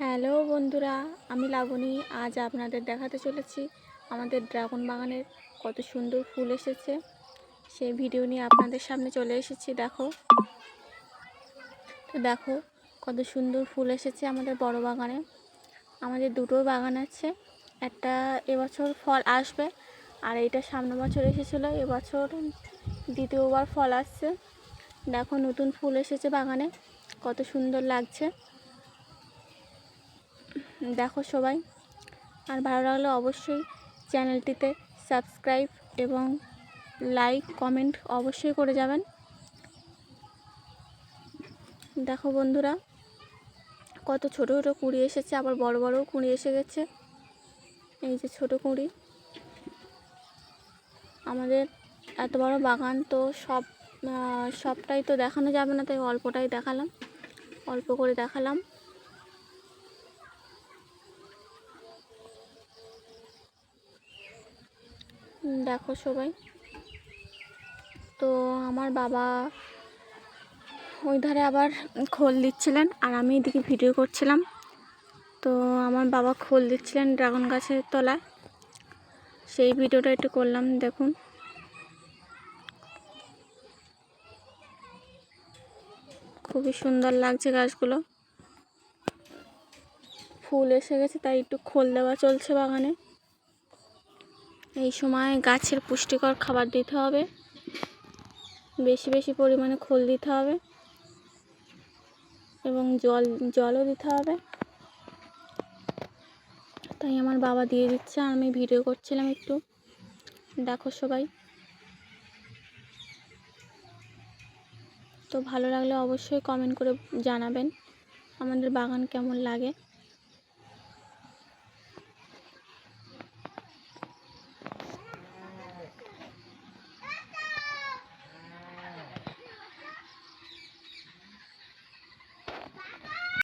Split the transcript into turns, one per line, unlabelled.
Hello বন্ধুরা, আমি লাবণী। আজ আপনাদের দেখাতে চলেছি আমাদের ড্রাগন বাগানের কত সুন্দর ফুল এসেছে। সেই ভিডিও নিয়ে আপনাদের সামনে চলে এসেছি। দেখো কত সুন্দর ফুল এসেছে আমাদের বড় বাগানে। আমাদের দুটো বাগান আছে, একটা এবছর ফল আসবে আর এইটা সামনের বছর এসেছিলো, এবছর দ্বিতীয়বার ফল আসছে। দেখো নতুন ফুল এসেছে বাগানে, কত সুন্দর লাগছে। দেখো সবাই, আর ভালো লাগলে অবশ্যই চ্যানেলটিতে সাবস্ক্রাইব এবং লাইক কমেন্ট অবশ্যই করে যাবেন। দেখো বন্ধুরা, কত ছোট ছোট কুঁড়ি এসেছে, আবার বড় বড়ও কুঁড়ি এসে গেছে। এই যে ছোট কুঁড়ি। আমাদের এত বড় বাগান তো সবটাই তো দেখানো যাবে না, তাই অল্পটাই দেখালাম, অল্প করে দেখালাম। দেখো সবাই, তো আমার বাবা ওই ধারে আবার খোল দিচ্ছিলেন আর আমি এদিকে ভিডিও করছিলাম। তো আমার বাবা খোল দিচ্ছিলেন ড্রাগন গাছের তলায়, সেই ভিডিওটা একটু করলাম। দেখুন খুবই সুন্দর লাগছে গাছগুলো, ফুল এসে গেছে তাই একটু খোল দেওয়া চলছে বাগানে। এই সময় গাছের পুষ্টিকর খাবার দিতে হবে, বেশি বেশি পরিমাণে খোল দিতে হবে এবং জলও দিতে হবে। তাই আমার বাবা দিয়ে দিচ্ছে, আমি ভিডিও করছিলাম একটু। দেখো সবাই, তো ভালো লাগলে অবশ্যই কমেন্ট করে জানাবেন আমাদের বাগান কেমন লাগে।